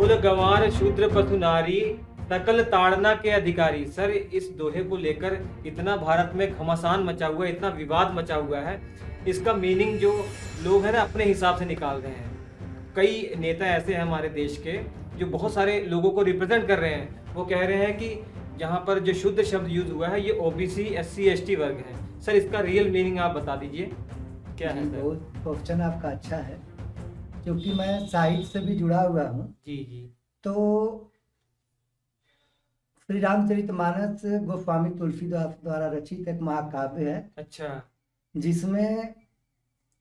ढोल गंवार शूद्र पशु नारी सकल ताड़ना के अधिकारी। सर, इस दोहे को लेकर इतना भारत में घमासान मचा हुआ है, इतना विवाद मचा हुआ है। इसका मीनिंग जो लोग हैं ना अपने हिसाब से निकाल रहे हैं। कई नेता ऐसे हैं हमारे देश के जो बहुत सारे लोगों को रिप्रेजेंट कर रहे हैं। वो कह रहे हैं कि यहाँ पर जो शुद्ध शब्द यूज हुआ है ये ओबीसी एससी एसटी वर्ग है। सर, इसका रियल मीनिंग आप बता दीजिए क्या है सर? बहुत क्वेश्चन आपका अच्छा है, क्योंकि मैं साहित्य से भी जुड़ा हुआ हूँ। जी जी। तो श्री रामचरितमानस गोस्वामी तुलसीदास द्वारा रचित एक महाकाव्य है, अच्छा जिसमें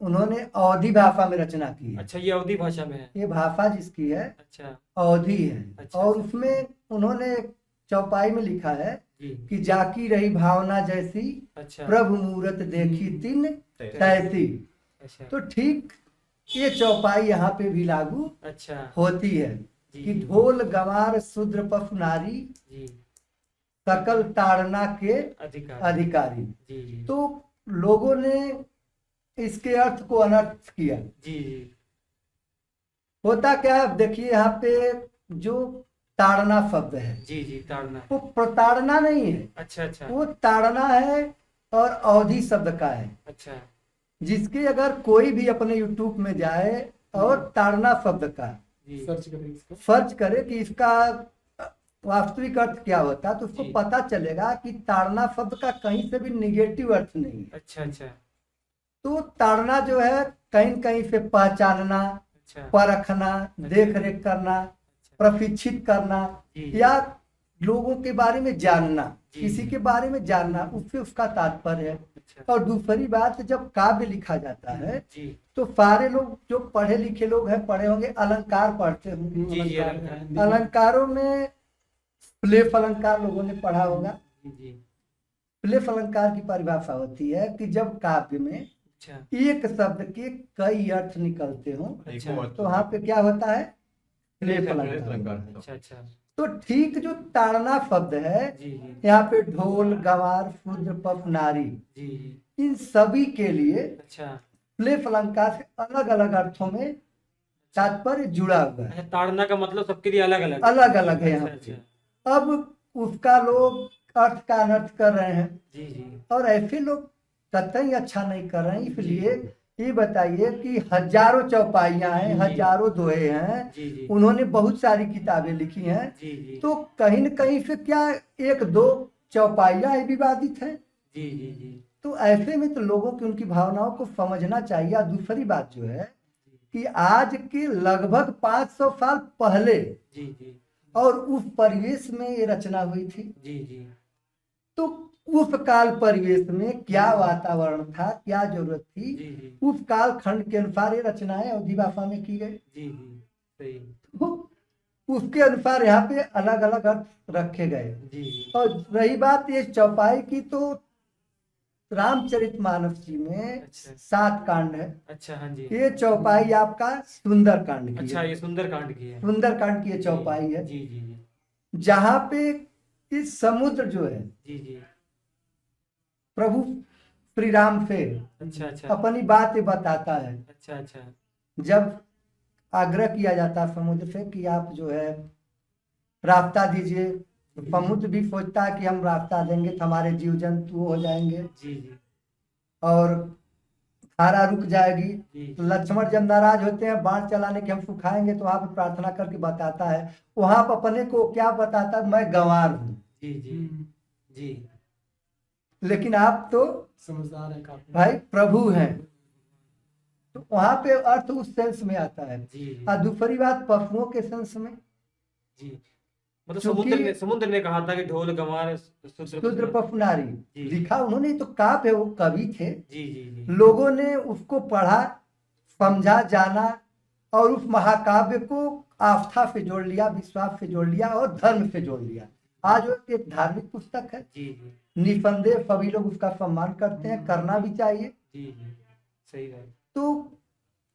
उन्होंने अवधी भाषा में रचना की है। अच्छा, ये अवधी भाषा में है। ये भाषा जिसकी है अच्छा अवधी है। अच्छा। और उसमें उन्होंने चौपाई में लिखा है जी। कि जाकी रही भावना जैसी, अच्छा प्रभु मूरत देखी तिन तैसी। अच्छा तो ठीक ये चौपाई यहाँ पे भी लागू अच्छा। होती है जी कि जी ढोल गंवार शूद्र पशु नारी जी। सकल ताड़ना के अधिकार। अधिकारी। जी जी। तो लोगों ने इसके अर्थ को अनर्थ किया। जी जी। होता क्या है, अब देखिए यहाँ पे जो ताड़ना शब्द है जी जी, ताड़ना। वो प्रताड़ना नहीं है, अच्छा अच्छा वो ताड़ना है और अवधि शब्द का है। अच्छा। जिसके अगर कोई भी अपने यूट्यूब में जाए और ताड़ना शब्द का जी सर्च करे कि इसका वास्तविक अर्थ क्या होता है, तो उसको जी। पता चलेगा कि ताड़ना शब्द का कहीं से भी निगेटिव अर्थ नहीं है। अच्छा अच्छा तो ताड़ना जो है कहीं कहीं से पहचानना, अच्छा परखना, देख रेख करना, प्रशिक्षित करना, जी या लोगों के बारे में जानना, जी। किसी के बारे में जानना, उससे उसका तात्पर्य है। अच्छा। और दूसरी बात, जब काव्य लिखा जाता है जी तो सारे लोग जो पढ़े लिखे लोग हैं, पढ़े होंगे, अलंकार पढ़ते होंगे। जी जी, अलंकार। अलंकारों में प्लेफ अलंकार लोगों ने पढ़ा होगा। जी जी। प्लेफ अलंकार की परिभाषा होती है कि जब काव्य में अच्छा एक शब्द के कई अर्थ निकलते हों, अच्छा तो वहां पे क्या होता है? प्लेफ प्लेफ अलंकार। अच्छा अच्छा। तो ठीक जो ताड़ना शब्द है, जी जी यहाँ पे ढोल गंवार शूद्र पशु नारी, जी जी। इन सभी के लिए अच्छा प्लेफ अलंकार से अलग अलग अर्थों में तात्पर्य जुड़ा हुआ है। अच्छा, ताड़ना का मतलब सबके लिए अलग अलग अलग अलग है यहाँ अच्छा पे। अच्छा। अब उसका लोग अर्थ का अनर्थ कर रहे हैं, जी जी। और ऐसे लोग कतई अच्छा नहीं कर रहे हैं। इसलिए ये बताइए कि हजारों चौपाइयां हैं, जी। हजारों दोहे हैं, जी जी उन्होंने बहुत सारी किताबें लिखी हैं। जी जी तो कहीं न कहीं से क्या एक दो चौपाइयां ही विवादित हैं? जी जी जी तो ऐसे में तो लोगों की उनकी भावनाओं को समझना चाहिए। और दूसरी बात जो है कि आज के लगभग 500 साल पहले जी जी और उस परिवेश में ये रचना हुई थी। जी जी तो उस काल परिवेश में क्या वातावरण था, क्या जरूरत थी, जी जी उस काल खंड के अनुसार ये रचनाएं अवधी भाषा में की गई। जी जी। सही। तो उसके अनुसार यहाँ पे अलग अलग अर्थ रखे गए। जी जी और रही बात ये चौपाई की, तो रामचरितमानस जी में अच्छा 7 कांड है। अच्छा। हाँ जी। ये चौपाई आपका सुंदर कांड की अच्छा, है। ये सुंदर कांड की है। सुंदर कांड की ये चौपाई है, जी जी जी जहाँ पे इस समुद्र जो है जी जी। प्रभु श्री राम से अच्छा अच्छा अपनी बात बताता है। अच्छा अच्छा। जब आग्रह किया जाता है समुद्र से कि आप जो है रास्ता दीजिए, तो समुद्र भी सोचता है कि हम रास्ता देंगे तो हमारे जीव जंतु हो जाएंगे जी जी और धारा रुक जाएगी। जी तो लक्ष्मण जब नाराज होते हैं बाण चलाने के, हम सुखाएंगे, तो वहां पर प्रार्थना करके बताता है, वहां पर अपने को क्या बताता है? मैं गंवार हूँ, जी जी जी। लेकिन आप तो समझदार है काफी भाई प्रभु हैं। तो वहां पे अर्थ उस सेंस में आता है। जी जी और दूसरी बात पशुओं के सेंस में, जी। मतलब चूंकि समुद्र ने कहा था कि ढोल गंवार शूद्र पशु नारी जी। लिखा उन्होंने, तो काव्य है, वो कवि थे। जी जी जी लोगों ने उसको पढ़ा, समझा, जाना, और उस महाकाव्य को आस्था से जोड़ लिया, विश्वास से जोड़ लिया और धर्म से जोड़ लिया। आज वो एक धार्मिक पुस्तक है, जी जी निसंदेह सभी लोग उसका सम्मान करते हैं, करना भी चाहिए। जी जी। सही है। तो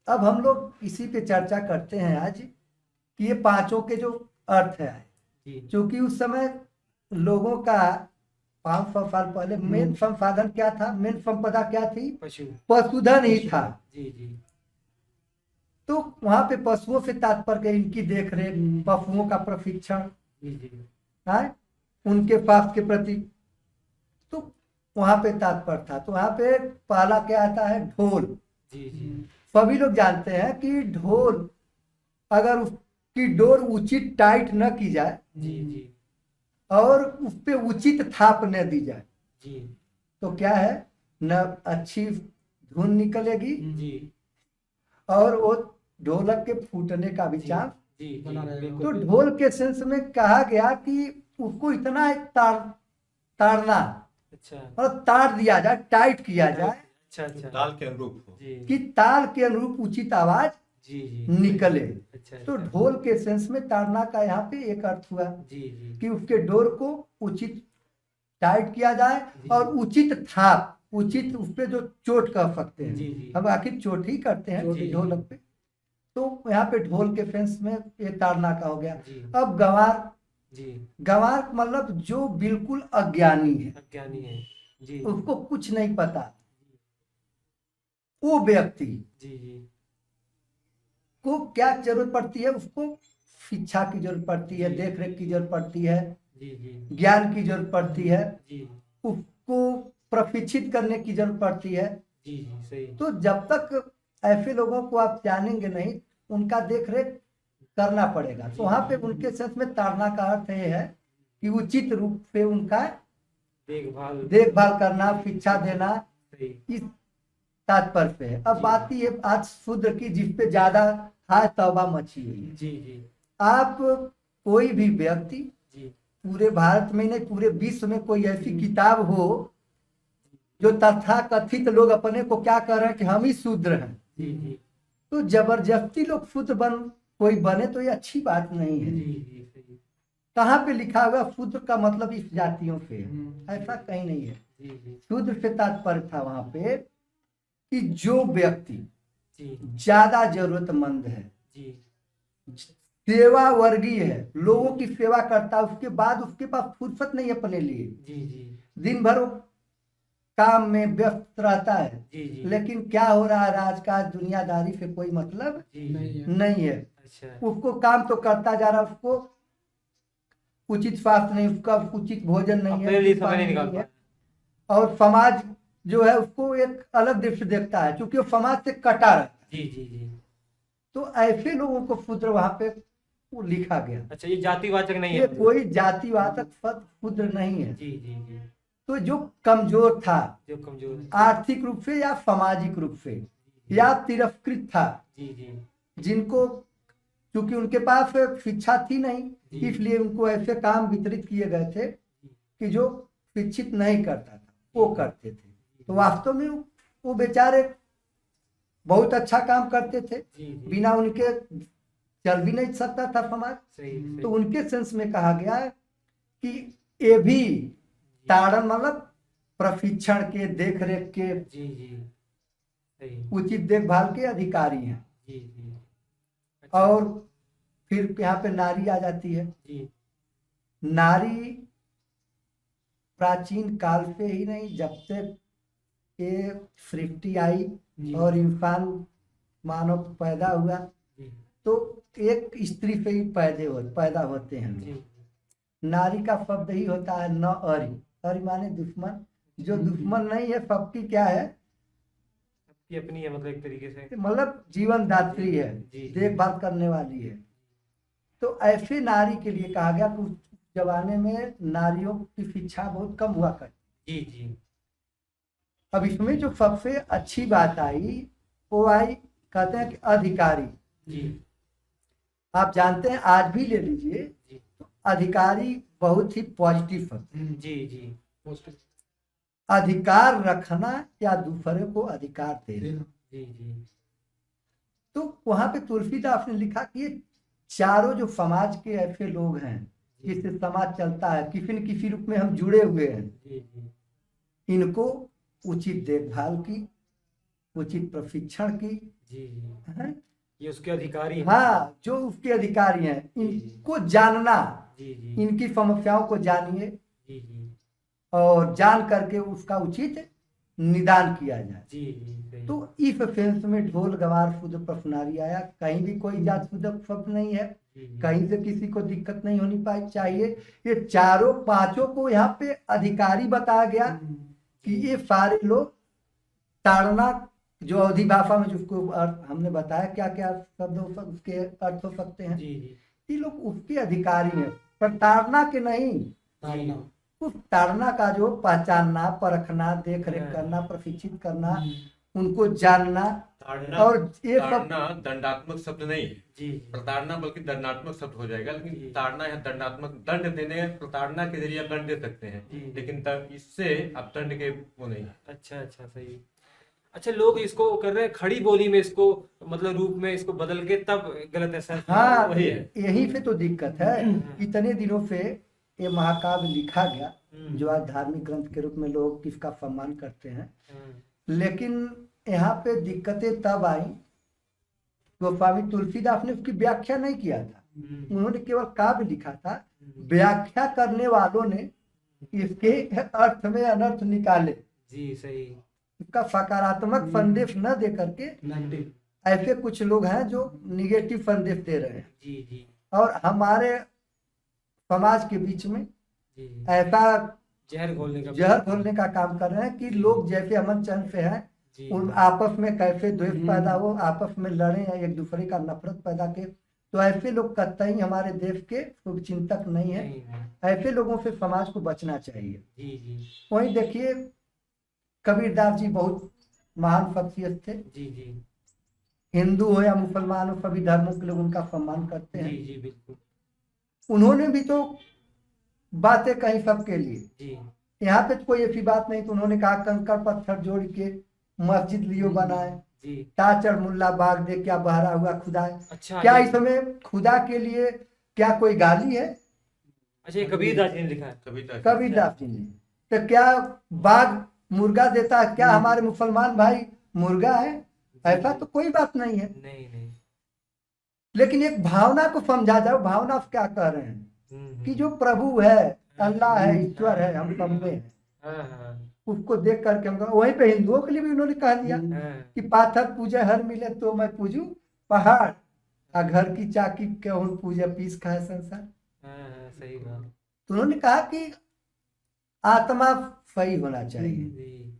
अब हम लोग इसी पे चर्चा करते हैं आज कि ये पांचों के जो अर्थ है, जी क्योंकि उस समय लोगों का 500 साल पहले मेन संसाधन क्या था, मेन संपदा क्या थी? पशु। पशुधन ही था। जी जी तो वहां पे पशुओं से तात्पर्य है इनकी देख रेख, पशुओं का प्रशिक्षण, जी जी है उनके स्वास्थ्य के प्रति, तो वहां पे तात्पर्य था। तो वहां पे पहला क्या आता है, ढोल। जी जी सभी लोग जानते हैं कि ढोल अगर उसकी डोर उचित टाइट न की जाए जी जी और उस पे उचित थाप न दी जाए जी तो क्या है, न अच्छी धुन निकलेगी जी और वो ढोलक के फूटने का भी जी चांस। जी जी बना रहेगा। तो बिल्कुल ढोल के सेंस में कहा गया कि उसको इतना ताड़ना अच्छा और ताड़ दिया जाए, टाइट किया जाए अच्छा अच्छा ताल के अनुरूप हो। जी कि ताल के अनुरूप उचित आवाज जी जी निकले। अच्छा तो अच्छा ढोल के सेंस में ताड़ना का यहाँ पे एक अर्थ हुआ जी जी कि उसके डोर को उचित टाइट किया जाए जी। और उचित थाप, उचित उस पे जो चोट कर सकते हैं, जी जी हम आखिर चोट ही करते हैं जी। ढोलक पे। तो यहाँ पे ढोल के सेंस में ये ताड़ना का हो गया। जी अब गंवार, जी गंवार मतलब जो बिल्कुल अज्ञानी है, अज्ञानी है जी उसको कुछ नहीं पता, वो व्यक्ति जी जी को क्या जरूरत पड़ती है, उसको शिक्षा की जरूरत पड़ती है, जी। देख रेख की जरूरत पड़ती है, जी जी ज्ञान की जरूरत पड़ती है, जी उसको प्रशिक्षित करने की जरूरत पड़ती है। जी जी सही तो जब तक ऐसे लोगों को आप जानेंगे नहीं, उनका देख रेख करना पड़ेगा। तो वहां पे उनके साथ में ताड़ना का अर्थ ये है कि उचित रूप से उनका देखभाल देखभाल करना, शिक्षा देना, सही इस तात्पर्य से है। अब जी। बात ये आज शूद्र की, जिस पे ज्यादा हाथ तौबा मची हुई है। जी जी आप कोई भी व्यक्ति जी पूरे भारत में नहीं पूरे विश्व में कोई ऐसी किताब हो जो तथा कथित लोग अपने को क्या कर रहे हैं कि हम ही शूद्र हैं, जी जी तो जबरदस्ती लोग शूद्र कोई बने तो ये अच्छी बात नहीं है। जी जी सही कहाँ पे लिखा हुआ शूद्र का मतलब इस जातियों से है, ऐसा कहीं नहीं है। जी जी शूद्र से तात्पर्य था वहां पे कि जो व्यक्ति जी ज्यादा जरूरतमंद है, जी सेवा वर्गीय है, लोगों की सेवा करता है, उसके बाद उसके पास फुर्सत नहीं है अपने लिए, जी जी दिन भर वो काम में व्यस्त रहता है। जी जी लेकिन क्या हो रहा है, राजकाज दुनियादारी से कोई मतलब जी नहीं जी है। नहीं है। अच्छा उसको काम तो करता जा रहा है, उसको उचित स्वास्थ्य नहीं, उसका उचित भोजन नहीं अपने है, लिए उचित समय नहीं पानी निकाल नहीं है। पा और समाज जो है उसको एक अलग दृष्टि देखता है, क्योंकि वो समाज से कटा रहता है। जी जी जी तो ऐसे लोगों को शूद्र वहां पे वो लिखा गया। अच्छा ये जातिवाचक नहीं ये है कोई जातिवाचक पद शूद्र नहीं है। जी जी जी तो जो कमजोर था जो कमजोर है। आर्थिक रूप से या सामाजिक रूप से या तिरस्कृत था, जी जी जिनको क्योंकि उनके पास शिक्षा थी नहीं, जी। इसलिए उनको ऐसे काम वितरित किए गए थे कि जो शिक्षित नहीं करता था वो करते थे। तो वास्तव में वो बेचारे बहुत अच्छा काम करते थे, जी जी बिना उनके चल भी नहीं सकता था समाज। सही तो सही उनके सेंस में कहा गया कि ये भी ताड़न मतलब प्रशिक्षण के, देख रेख के, जी जी सही उचित देखभाल के अधिकारी हैं। जी जी अच्छा, और फिर यहाँ पे नारी आ जाती है। जी नारी प्राचीन काल से ही नहीं, जब से ये सृष्टि आई जी और इंसान मानव पैदा हुआ, जी तो एक स्त्री से ही पैदा होते हैं जी लोग। नारी का शब्द ही होता है न अरि, अरि माने दुश्मन। जो दुश्मन नहीं है, सबकी क्या है, सबकी अपनी है मतलब एक तरीके से मतलब जीवन दात्री है, जी। देखभाल करने वाली है। तो ऐसे नारी के लिए कहा गया कि उस जमाने में नारियों की शिक्षा बहुत कम हुआ करती। जी जी अब इसमें जो सबसे अच्छी बात आई वो आई, कहते हैं कि अधिकारी। जी आप जानते हैं आज भी ले लीजिए, जी तो अधिकारी बहुत ही पॉजिटिव होते हैं। जी जी अधिकार रखना या दूसरे को अधिकार देना। जी जी तो वहां पे तुलसीदास ने लिखा कि ये चारों जो समाज के ऐसे लोग हैं जिससे समाज चलता है, किसी न किसी रूप में हम जुड़े हुए हैं, जी जी इनको उचित देखभाल की, उचित प्रशिक्षण की, जी जी है? ये उसके अधिकारी हैं। हाँ, जो उसके अधिकारी हैं इनको जानना, जी जी इनकी समस्याओं को जानिए जी जी और जान करके उसका उचित निदान किया जाए। जी जी सही। तो इस सेंस में ढोल गवार शुद्ध प्रश्नारी आया, कहीं भी कोई जात शुद्ध शब्द नहीं है, जी जी कहीं से किसी को दिक्कत नहीं होनी पाई चाहिए। ये चारों पांचों को यहाँ पे अधिकारी बताया गया कि ये सारे लोग ताड़ना जो अवधि भाषा में जिसको अर्थ हमने बताया क्या क्या शब्द उसके अर्थ हो सकते हैं, जी जी ये लोग उसके अधिकारी हैं, पर ताड़ना के नहीं। जी उस ताड़ना का जो पहचानना, परखना, देख रेख हाँ। करना, प्रशिक्षित करना, उनको जानना, ताड़ना और ये सब ताड़ना दंडात्मक शब्द नहीं है, जी प्रताड़ना बल्कि दंडात्मक शब्द हो जाएगा। जी। लेकिन ताड़ना या दंडात्मक, दंड देने प्रताड़ना के जरिए आप दंड दे सकते हैं, जी। लेकिन इससे आप दंड के वो नहीं। अच्छा अच्छा सही। अच्छा, लोग इसको कर रहे हैं खड़ी बोली में, इसको मतलब रूप में इसको बदल के तब गलत है। हाँ, वही है। यहीं से तो दिक्कत है। इतने दिनों से ये महाकाव्य लिखा गया जो आज धार्मिक ग्रंथ के रूप में लोग इसका सम्मान करते हैं, लेकिन यहाँ पे दिक्कतें तब आई तो स्वामी तुलसीदास ने उसकी व्याख्या नहीं किया था, उन्होंने केवल काव्य लिखा था। व्याख्या करने वालों ने इसके अर्थ में अनर्थ निकाले, जी सही। इसका सकारात्मक संदेश न दे करके ऐसे कुछ लोग हैं जो निगेटिव संदेश दे रहे हैं, जी जी और हमारे समाज के बीच में जी ऐसा जहर घोलने का काम कर रहे हैं कि लोग जैसे अमन चैन से हैं, जी उन आपस में कैसे द्वेष पैदा हो, आपस में लड़े या एक दूसरे का नफरत पैदा के, तो ऐसे लोग कतई हमारे देश के शुभ चिंतक नहीं है। ऐसे लोगों से समाज को बचना चाहिए। जी जी वहीं देखिए कबीरदास जी बहुत महान शख्सियत थे, जी जी हिंदू हो या मुसलमान हो, सभी धर्मों के लोग उनका सम्मान करते हैं। जी जी बिल्कुल। उन्होंने भी तो बातें कही सबके लिए, जी यहाँ पे तो कोई ऐसी बात नहीं, तो उन्होंने कहा कंकड़ पत्थर जोड़ के मस्जिद लियो बनाए, जी। ताचड़ मुल्ला बाग दे क्या बहरा हुआ खुदा है। अच्छा, क्या इसमें खुदा के लिए क्या कोई गाली है? अच्छा ये कबीरदास जी ने लिखा है। कबीरदास जी ने। तो क्या बाघ मुर्गा देता है, क्या हमारे मुसलमान भाई मुर्गा है? ऐसा तो कोई बात नहीं है। नहीं नहीं। लेकिन एक भावना को समझा जाओ, भावना से क्या कह रहे हैं कि जो प्रभु है, अल्लाह है, ईश्वर है, हम सब में है, हाँ उसको देख करके हम वहीं पे हिंदुओं के लिए भी उन्होंने कह दिया हाँ कि पाथर पूजे हर मिले तो मैं पूजू पहाड़, आ घर की चाकी केहूं पूजे पीस खाए संसार। हाँ सही बात। तो उन्होंने कहा कि आत्मा सही होना चाहिए, जी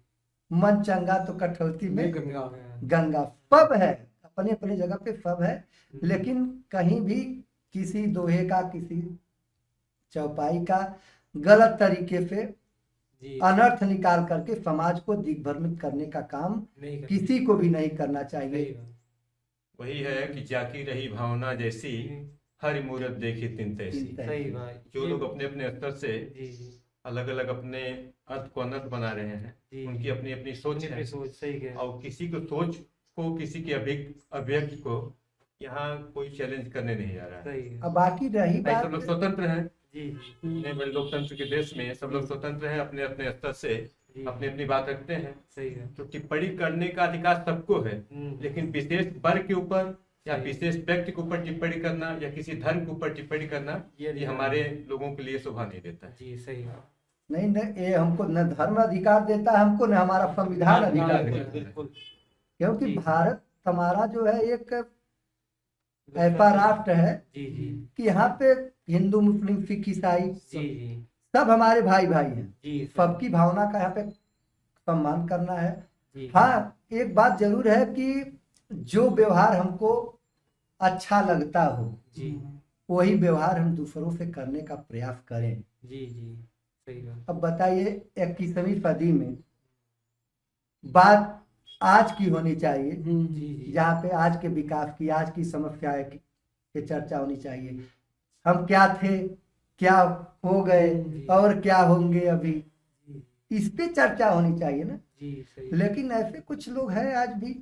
मन चंगा तो कठौती में हाँ, गंगा। सब है अपने अपने जगह पे, सब है, लेकिन कहीं भी किसी दोहे का, किसी चौपाई का गलत तरीके से जी अनर्थ निकाल करके समाज को दिग्भ्रमित करने का काम नहीं करना किसी को भी नहीं करना सही चाहिए। बात। वही है कि जाकी रही भावना जैसी, हर मूरत देखी तिन तैसी। सही बात। जो लोग अपने अपने स्तर से जी जी अलग अलग अपने अर्थ को अनर्थ बना रहे हैं, जी। उनकी अपनी अपनी सोच अपनी है, सोच सही कह। और किसी को सोच को, किसी के अभिव्यक्ति को यहाँ कोई चैलेंज करने नहीं जा रहा है। सही है। अब बाकी रही भाई सब लोग बात, स्वतंत्र हैं, जी इतने बड़े लोकतंत्र के देश में सब लोग स्वतंत्र हैं, अपने अपने स्तर से जी अपनी अपनी बात रखते हैं। सही है। तो टिप्पणी करने का अधिकार सबको है, लेकिन विशेष वर्ग के ऊपर या सही। विशेष व्यक्ति के ऊपर टिप्पणी करना या किसी धर्म के ऊपर टिप्पणी करना, ये हमारे लोगों के लिए शोभा नहीं देता है। जी सही है। नहीं नहीं, ये हमको न धर्म अधिकार देता है हमको, न हमारा संविधान अधिकार देता है। बिल्कुल। क्योंकि जी। भारत हमारा जो है एक ऐसा राष्ट्र है जी जी कि यहाँ पे हिंदू मुस्लिम सिख ईसाई जी जी सब हमारे भाई भाई हैं। जी सबकी भावना का यहाँ पे सम्मान करना है। जी हाँ, एक बात जरूर है कि जो व्यवहार हमको अच्छा लगता हो जी वही व्यवहार हम दूसरों से करने का प्रयास करें। जी जी सही बात। अब बताइए 21वीं सदी में बात आज की होनी चाहिए, जी जी जहाँ पे आज के विकास की, आज की समस्याएं की चर्चा होनी चाहिए। हम क्या थे, क्या हो गए और क्या होंगे अभी, इस पे चर्चा होनी चाहिए ना। जी सही। लेकिन ऐसे कुछ लोग हैं आज भी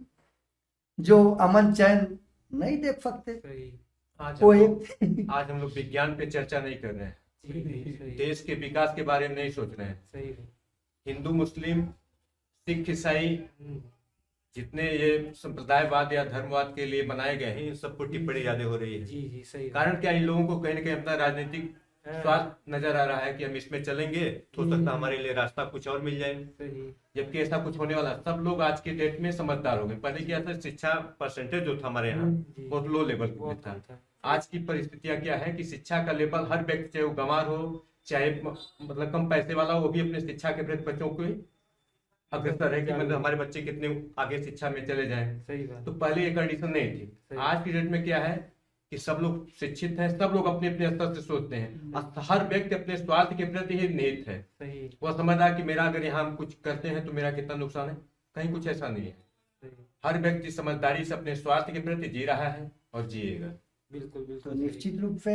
जो अमन चैन नहीं देख सकते। सही। आज हम लोग विज्ञान पे चर्चा नहीं कर रहे हैं, जी सही। देश के विकास के बारे में नहीं सोच रहे हैं। सही है। हिंदू मुस्लिम सिख ईसाई जितने ये संप्रदायवाद या धर्मवाद के लिए बनाए गए हैं, इन सबको टिप्पणी ज्यादा हो रही है। जी जी सही। कारण क्या, इन लोगों को कहीं ना कहीं अपना राजनीतिक स्वार्थ नजर आ रहा है कि हम इसमें चलेंगे तो हो सकता है हमारे लिए रास्ता कुछ और मिल जाए, सही। जबकि ऐसा कुछ होने वाला। सब लोग आज के डेट में समझदार हो गए। पहले क्या था, शिक्षा परसेंटेज जो था हमारे यहाँ बहुत लो लेवल पे बहुत था। कम था। आज की परिस्थितियां क्या है कि शिक्षा का लेवल हर व्यक्ति, चाहे वो गंवार हो चाहे मतलब कम पैसे वाला हो, वो भी अपने शिक्षा के प्रति बच्चों को अग्रसर है कि मतलब हमारे बच्चे कितने आगे शिक्षा में चले जाएं। सही बात। तो पहले ये कंडीशन नहीं थी। आज की डेट में क्या है कि सब लोग शिक्षित हैं, सब लोग अपने अपने स्तर से सोचते हैं और हर व्यक्ति अपने स्वार्थ के प्रति ही निहित है। सही। वह समझता है कि मेरा अगर यहाँ हम कुछ करते हैं तो मेरा कितना नुकसान है। कहीं कुछ ऐसा नहीं है। सही। हर व्यक्ति समझदारी से अपने स्वार्थ के प्रति जी रहा है और जिएगा। बिल्कुल तो बिल्कुल। निश्चित रूप से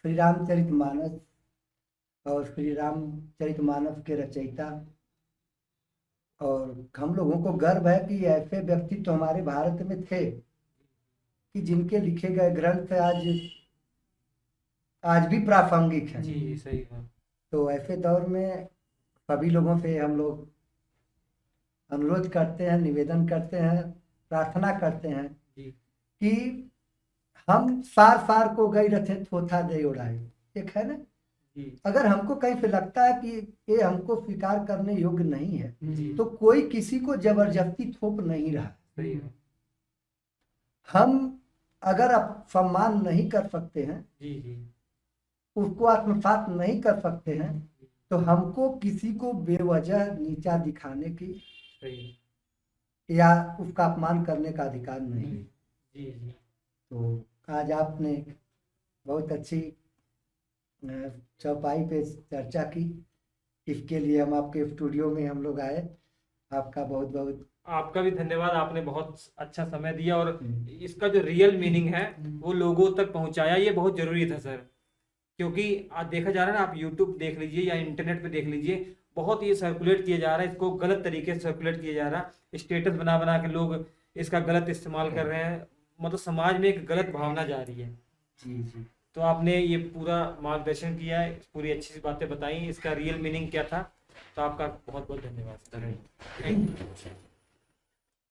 श्री रामचरितमानस और श्री रामचरितमानस के रचयिता, और हम लोगों को गर्व है कि ऐसे व्यक्ति तो हमारे भारत में थे कि जिनके लिखे गए ग्रंथ आज भी प्रासंगिक हैं। जी सही बात। तो ऐसे दौर में सभी लोगों से हम लोग अनुरोध करते हैं, निवेदन करते हैं, प्रार्थना करते हैं जी। कि हम सार सार को गई रथे थोथा दे उड़ाए, एक है ना। जी। अगर हमको कहीं पे लगता है कि ये हमको स्वीकार करने योग्य नहीं है जी। तो कोई किसी को जबरदस्ती थोप नहीं रहा। सही है। हम अगर सम्मान नहीं कर सकते हैं, जी जी। उसको आत्मसात नहीं कर सकते हैं, तो हमको किसी को बेवजह नीचा दिखाने की सही। या उसका अपमान करने का अधिकार नहीं। जी जी। तो आज आपने बहुत अच्छी चौपाई पे चर्चा की, इसके लिए हम आपके स्टूडियो में हम लोग आए। आपका बहुत बहुत आपका भी धन्यवाद। आपने बहुत अच्छा समय दिया और इसका जो रियल मीनिंग है वो लोगों तक पहुंचाया, ये बहुत जरूरी था सर। क्योंकि आज देखा जा रहा है ना, आप यूट्यूब देख लीजिए या इंटरनेट पे देख लीजिए, बहुत ये सर्कुलेट किया जा रहा है, इसको गलत तरीके से सर्कुलेट किया जा रहा है। स्टेटस बना बना के लोग इसका गलत इस्तेमाल कर रहे हैं, मतलब समाज में एक गलत भावना जा रही है। जी जी। तो आपने ये पूरा मार्गदर्शन किया है, पूरी अच्छी सी बातें बताई, इसका रियल मीनिंग क्या था। तो आपका बहुत बहुत धन्यवाद सर। Thank you.